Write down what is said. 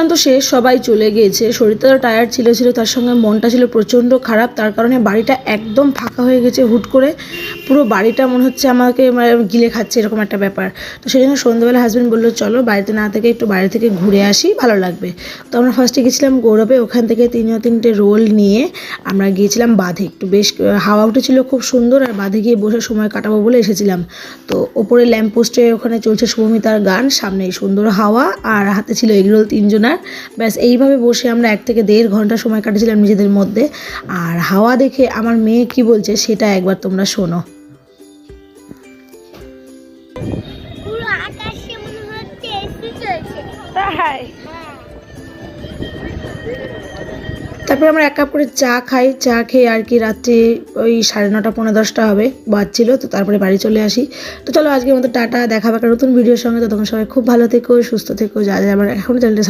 অনুষ্ঠান তো শেষ, সবাই চলে গিয়েছে। শরীরটা তো টায়ার্ড ছিল, তার সঙ্গে মনটা ছিল প্রচণ্ড খারাপ। তার কারণে বাড়িটা একদম ফাঁকা হয়ে গেছে হুট করে। পুরো বাড়িটা মনে হচ্ছে আমাকে গিলে খাচ্ছে, এরকম একটা ব্যাপার। তো সেই জন্য সন্ধ্যাবেলা হাজব্যান্ড বললো চলো বাড়িতে না থেকে একটু বাইরে থেকে ঘুরে আসি, ভালো লাগবে। তো আমরা ফার্স্টে গেছিলাম গৌরবে, ওখান থেকে 3-3টে রোল নিয়ে আমরা গিয়েছিলাম বাঁধে। একটু বেশ হাওয়া উঠেছিল খুব সুন্দর, আর বাঁধে গিয়ে বসে সময় কাটাবো বলে এসেছিলাম। তো ওপরে ল্যাম্পপোস্টে ওখানে চলছে শুভমিতার গান, সামনে সুন্দর হাওয়া, আর হাতে ছিল এগরোল 3জনার। ব্যাস এইভাবে বসে আমরা 1 থেকে 1.5 ঘন্টা সময় কাটিয়েছিলাম নিজেদের মধ্যে। আর হাওয়া দেখে আমার মেয়ে কি বলছে সেটা একবার তোমরা শোনো। পুরো আকাশে মনে হচ্ছে এসি চলছে। তাই তারপরে আমরা 1 কাপ করে চা খাই। চা খেয়ে আর কি রাত্রে ওই 9:30 পৌনে 10টা হবে বাজছিল। তো তারপরে বাড়ি চলে আসি। তো চলো আজকের মতো টাটা, দেখা হবে একটা নতুন ভিডিওর সঙ্গে। ততক্ষণ সবাই খুব ভালো থেকো, সুস্থ থেকো। যা আমার এখনও চ্যানেলটা